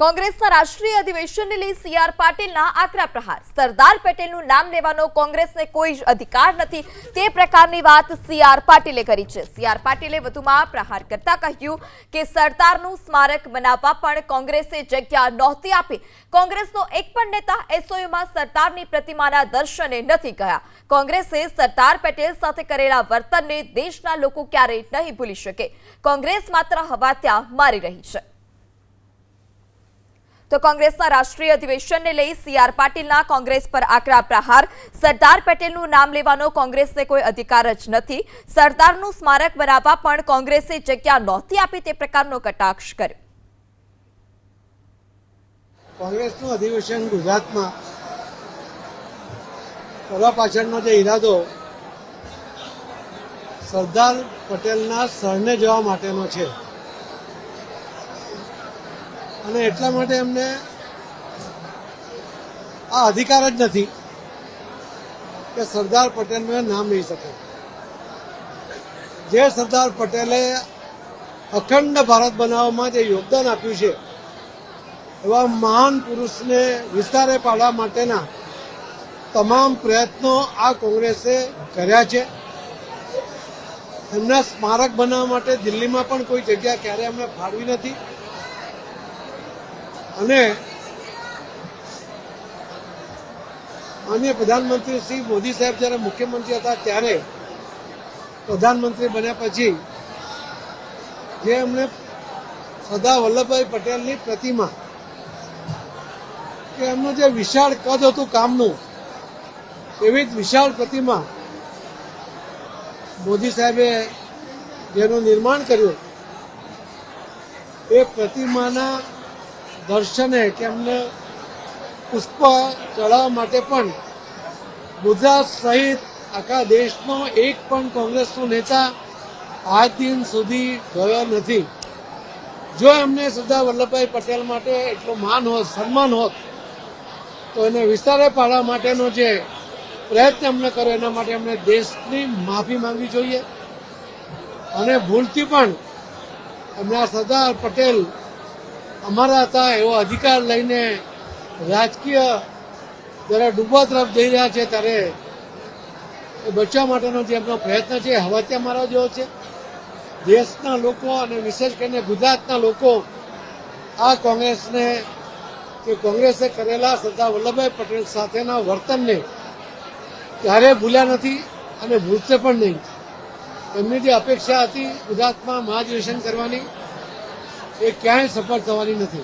કોંગ્રેસના રાષ્ટ્રીય અધિવેશનને લઈ સીઆર પાટીલના આકરા પ્રહાર। સરદાર પટેલનું નામ લેવાનો કોંગ્રેસને કોઈ જ અધિકાર નથી તે પ્રકારની વાત સીઆર પાટીલે કરી છે। સીઆર પાટીલે વધુમાં પ્રહાર કરતા કહ્યું કે સરદારનું સ્મારક બનાવવા પણ કોંગ્રેસે જગ્યા નહોતી આપી। કોંગ્રેસનો એક પણ નેતા એસઓયુમાં સરદારની પ્રતિમાના દર્શને નથી ગયા। કોંગ્રેસે સરદાર પટેલ સાથે કરેલા વર્તનને દેશના લોકો ક્યારેય નહીં ભૂલી શકે। કોંગ્રેસ માત્ર હવા ત્યાં મારી રહી છે। तो कांग्रेसના રાષ્ટ્રીય અધિવેશનને લઈ સીઆર પાટીલના કોંગ્રેસ પર આકરા પ્રહાર। સરદાર પટેલનું નામ લેવાનો કોંગ્રેસને કોઈ અધિકાર જ નથી। સરદારનું સ્મારક બનાવવા પણ કોંગ્રેસે જગ્યા નહોતી આપી તે પ્રકારનો કટાક્ષ કર્યો। કોંગ્રેસનું અધિવેશન ગુજરાતમાં કરવા પાછળનો જે ઈરાદો સરદાર પટેલના સ્થળને જવા માટેનો છે અને એટલા માટે એમને આ અધિકાર જ નથી કે સરદાર પટેલનું નામ લઈ શકે। જે સરદાર પટેલે અખંડ ભારત બનાવવામાં જે યોગદાન આપ્યું છે એવા મહાન પુરુષને વિસ્તારે પાડવા માટેના તમામ પ્રયત્નો આ કોંગ્રેસે કર્યા છે। એમના સ્મારક બનાવવા માટે દિલ્હીમાં પણ કોઈ જગ્યા ક્યારે એમણે ફાળવી નથી અને માનનીય પ્રધાનમંત્રી શ્રી મોદી સાહેબ જ્યારે મુખ્યમંત્રી હતા ત્યારે પ્રધાનમંત્રી બન્યા પછી જે એમણે સરદાર વલ્લભભાઈ પટેલની પ્રતિમા કે એમનું જે વિશાળ કદ હતું કામનું એવી જ વિશાળ પ્રતિમા મોદી સાહેબે જેનું નિર્માણ કર્યું એ પ્રતિમાના દર્શને કે એમને પુષ્પ ચડાવવા માટે પણ ગુજરાત સહિત આખા દેશનો એક પણ કોંગ્રેસનો નેતા આજ દિન સુધી ગયો નથી। જો એમને સરદાર વલ્લભભાઈ પટેલ માટે એટલું માન હોત સન્માન હોત તો એને વિસ્તારે પાડવા માટેનો જે પ્રયત્ન એમને કર્યો એના માટે એમને દેશની માફી માંગવી જોઈએ અને ભૂલથી પણ એમના સરદાર પટેલ અમારા હતા એવો અધિકાર લઈને રાજકીય જ્યારે ડૂબવા તરફ જઈ રહ્યા છે ત્યારે એ બચવા માટેનો જે એમનો પ્રયત્ન છે હવા ત્યાં મારવા જેવો છે। દેશના લોકો અને વિશેષ કરીને ગુજરાતના લોકો આ કોંગ્રેસને કે કોંગ્રેસે કરેલા સરદાર વલ્લભભાઈ પટેલ સાથેના વર્તનને ક્યારેય ભૂલ્યા નથી અને ભૂલશે પણ નહીં। એમની જે અપેક્ષા હતી ગુજરાતમાં મહાઅધિવેશન કરવાની એ ક્યાંય સફળ થવાની નથી।